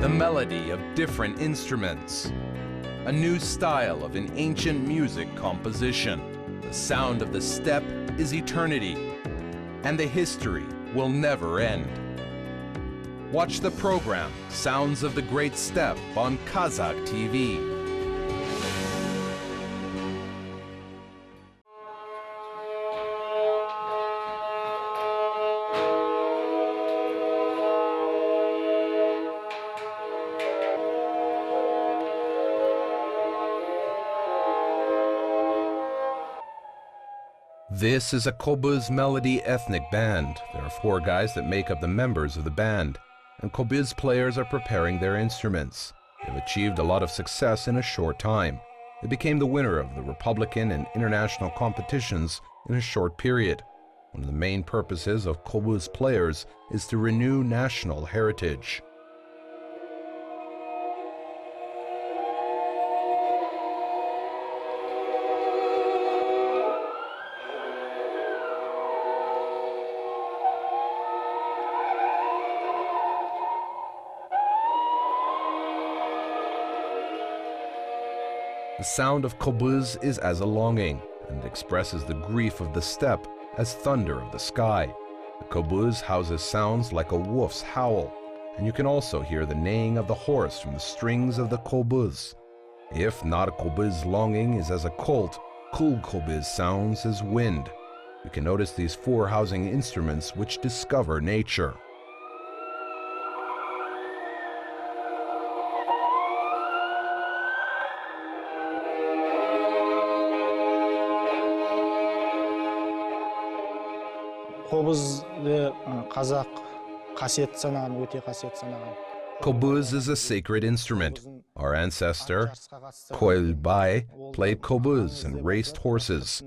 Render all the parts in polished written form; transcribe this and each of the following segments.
the melody of different instruments, a new style of an ancient music composition. The sound of the steppe is eternity, and the history will never end. Watch the program Sounds of the Great Steppe on Kazakh TV. This is a Kobyz melody ethnic band. There are 4 guys that make up the members of the band, and Kobyz players are preparing their instruments. They've achieved a lot of success in a short time. They became the winner of the Republican and international competitions in a short period. One of the main purposes of Kobyz players is to renew national heritage. The sound of Kobyz is as a longing, and expresses the grief of the steppe as thunder of the sky. The Kobyz houses sounds like a wolf's howl, and you can also hear the neighing of the horse from the strings of the Kobyz. If not a Kobyz longing is as a colt, cool Kobyz sounds as wind. You can notice these 4 housing instruments which discover nature. Kobyz'de Kazakh qasiyetli sanаған, өте qasiyetli sanаған. Kobyz is a sacred instrument. Our ancestor, Joly, played Kobyz and raced horses.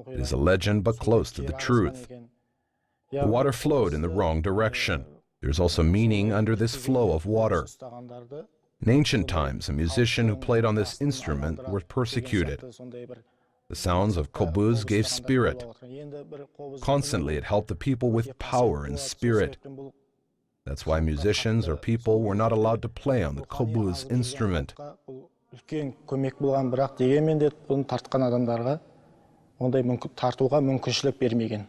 It is a legend but close to the truth. The water flowed in the wrong direction. There's also meaning under this flow of water. In ancient times, a musician who played on this instrument was persecuted. The sounds of Kobyz gave spirit. Constantly it helped the people with power and spirit. That's why musicians or people were not allowed to play on the Kobyz instrument. Үлкен көмек болған, бірақ дегенмен де бұны тартқан адамдарға ондай тартуға мүмкіншілік бермеген.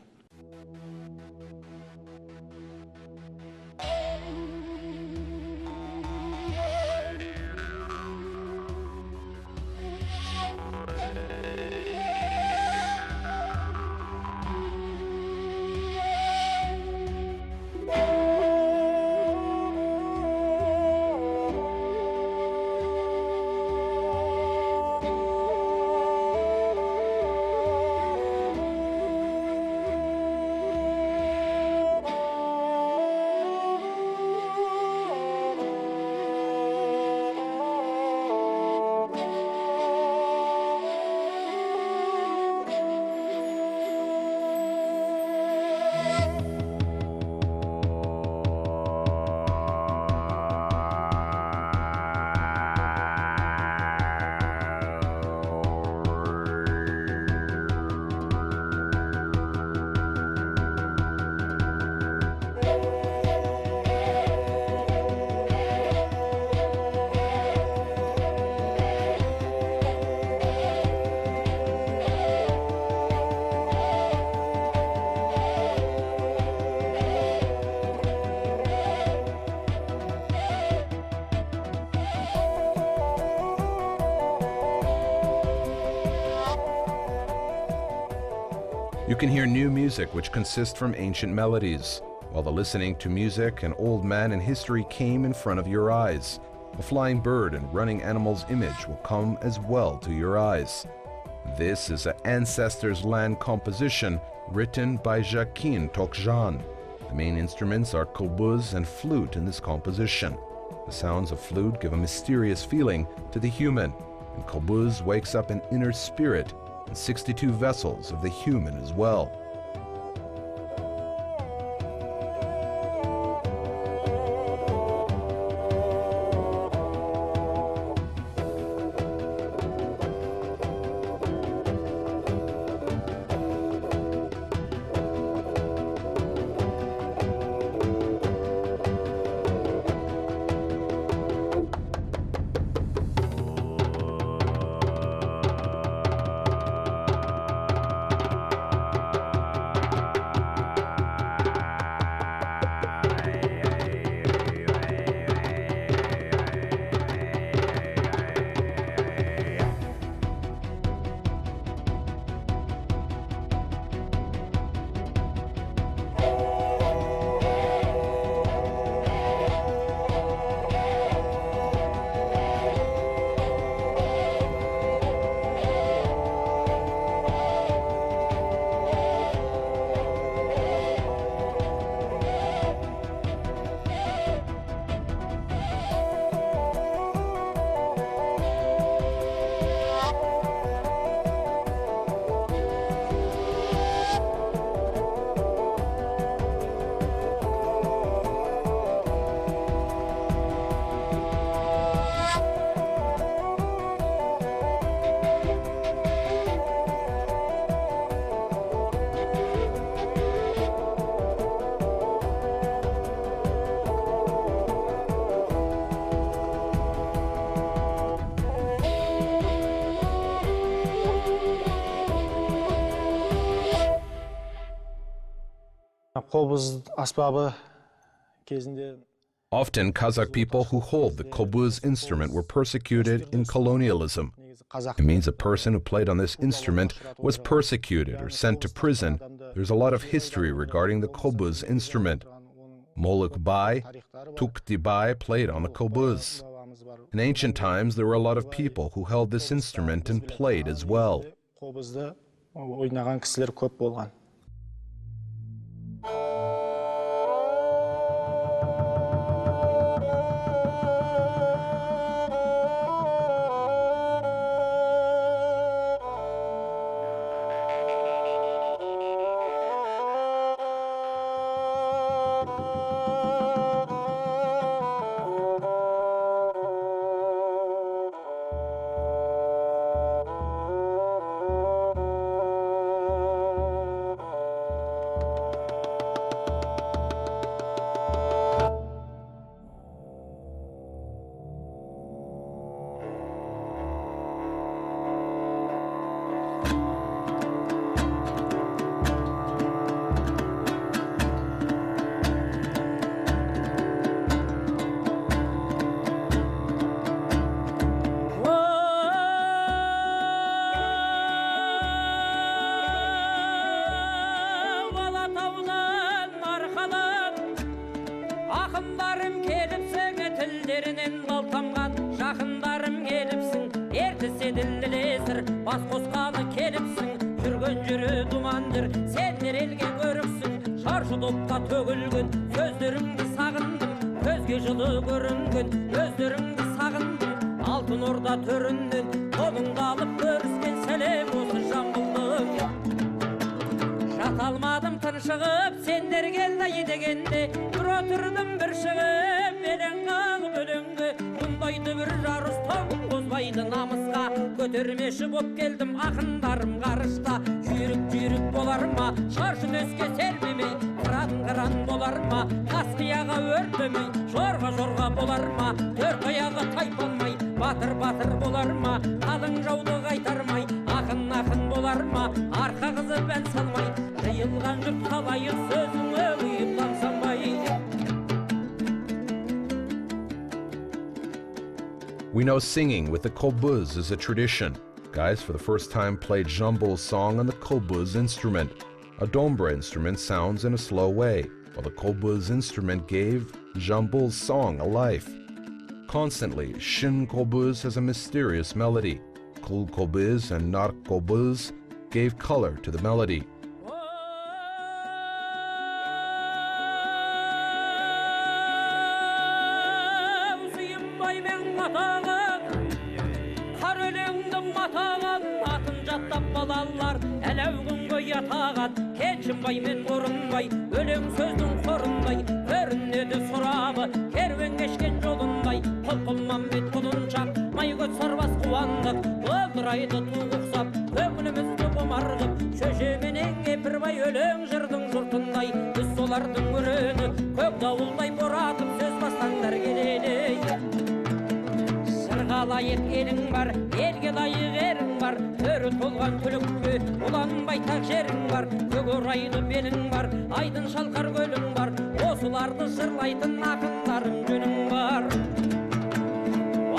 You can hear new music which consists from ancient melodies. While the listening to music, an old man in history came in front of your eyes. A flying bird and running animal's image will come as well to your eyes. This is an Ancestors' Land composition written by Joly Tokjan. The main instruments are Kobyz and flute in this composition. The sounds of flute give a mysterious feeling to the human, and Kobyz wakes up an inner spirit and 62 vessels of the human as well. Kobyz аспабы кезінде Often, Kazakh people who hold the Kobyz instrument were persecuted in colonialism. It means a person who played on this instrument was persecuted or sent to prison. There's a lot of history regarding the Kobyz instrument. Moluk Bai, Tukti Bai played on the Kobyz. In ancient times, there were a lot of people who held this instrument and played as well. Kobyzды ойнаған кісілер көп болған. Ақындарым келіпсің, тілдерінен балтамған, жақындарым келіпсің, ертісе ділділесір, бас қосқалы келіпсің, жүрген жүрі думандыр, сендер елге көріксің, шаршы топқа төгілген, сөздеріңді сағындым, көзге жылы көрінген, өздеріңді сағындым, алтын орда төрінен, қолыңды алып көріскен сәлем осы жамбылдың. Жаталмадым тыншығып, сендер келді едегенде, бір отырдым бір шығып, елең қалып өлеңге, бұндайды бір жарыс тоғын қозбайды намысқа, көтермеші боп келдім ақындарым ғарышта, жүйрік болар ма, шаршы төске сермемей, қыран болар ма, қасқияға өртемей, жорға болар ма, төрт аяғы тайпалмай, батыр болар ма, қалың жауды қайтармай, ақын болар ма, арқа қызып ән салмай, жиылған жұрт қалайық сөзіңе ұйып тамсанбай. We know singing with the Kobyz is a tradition. Guys for the first time played Jambul's song on the Kobyz instrument. A dombra instrument sounds in a slow way, while the Kobyz instrument gave Jambul's song a life. Constantly, Shin Kobyz has a mysterious melody. Kul Kobyz and Nar Kobyz gave color to the melody. Keçinbay men qorunbay, өлең сөздің қорынбай, көрінеді сұрабы, керуен кешкен жолынбай, құлқылман бет құлыншақ, майгөт сарбас қуандық, олдырайды туғықсап, көңілімізді қомарғып, шөжеменен кепірбай, өлең жырдың жұртындай, біз солардың өрені, көк дауылдай боратып, сөз бастаңдар келеді. Лайық елің бар, елге лайық ерің бар, төрі толған түлікке, ұлан байтақ жерің бар, көк орайлы белің бар, айдын шалқар көлің бар, осыларды жырлайтын ақындарың жөнің бар.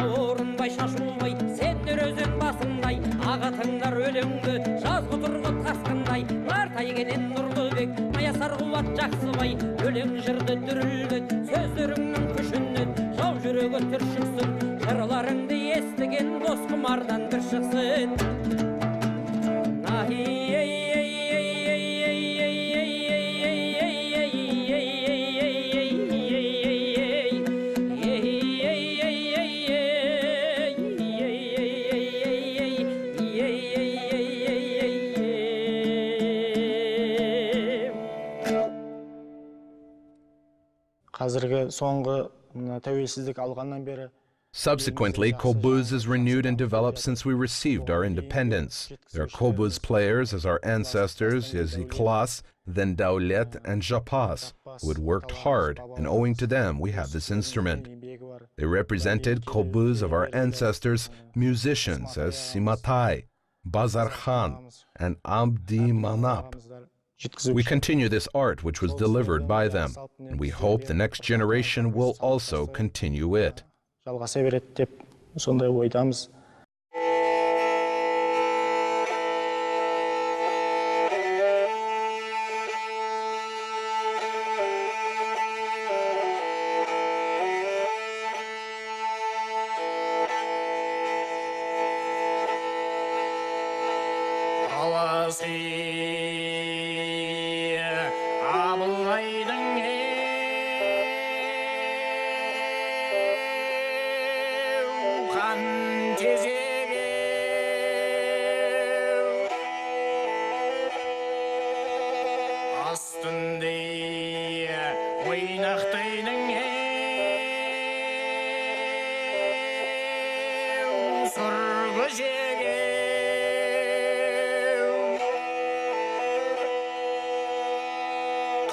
Орынбай шашылмай, сендер өзен басындай, ағатыңдар өлеңді, жазғы тұрғы тасқындай, нартай кенен нұрлы бек, маясар қуат жақсыбай, өлең жырды дүрілдік, сөздеріңнің күшінен, жау жүрегі түршіксін, жырларыңды естіген дос құмардан бір шықсын. Қазіргі соңғы тәуелсіздік алғаннан бері Subsequently, Kobyz is renewed and developed since we received our independence. There are Kobyz players as our ancestors, Yaziklas, then Daulet and Japas, who had worked hard, and owing to them we have this instrument. They represented Kobyz of our ancestors, musicians as Simatai, Bazar Khan, and Abdi Manap. We continue this art which was delivered by them, and we hope the next generation will also continue it. Жалғаса береді деп сондай ойдамыз.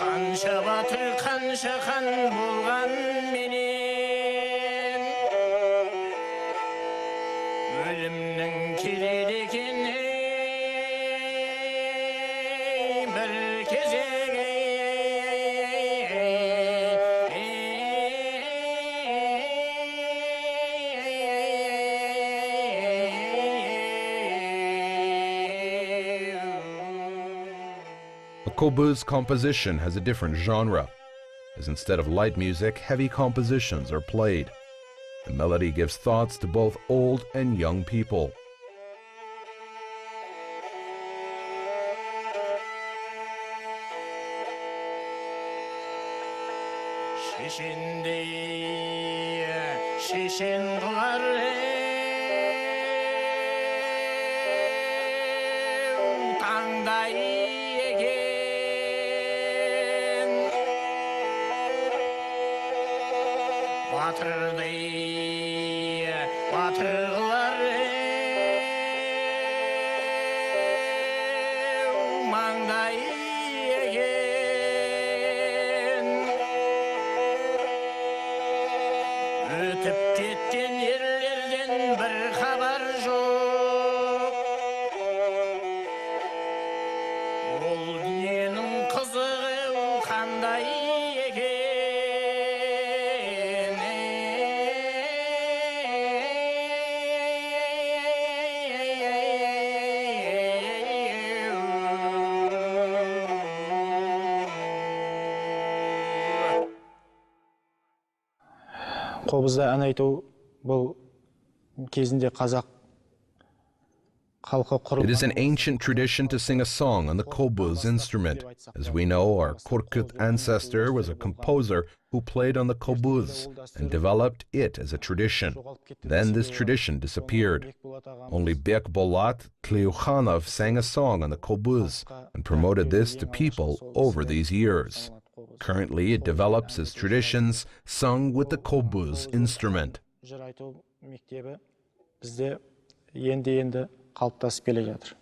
Қанша батыр, қанша хан болған менен өлімнің келеді екен бір кезеге. A Kobyz composition has a different genre, as instead of light music, heavy compositions are played. The melody gives thoughts to both old and young people. Şişin duvar tangday egen batırday batırlar mangday egen ötüp ketken yerlerden bir haber yok. Ol dünyanın kızığı kanday egen. Қобызда ән айту бұл кезінде қазақ халқы құрып. It is an ancient tradition to sing a song on the Kobyz instrument. As we know, our Korkut ancestor was a composer who played on the Kobyz and developed it as a tradition. Then this tradition disappeared. Only Bek Bolat Kleyukhanov sang a song on the Kobyz and promoted this to people over these years. Currently, it develops as traditions sung with the Kobyz instrument. Жыр айту мектебі бізде енді қалыптасып келе жатыр.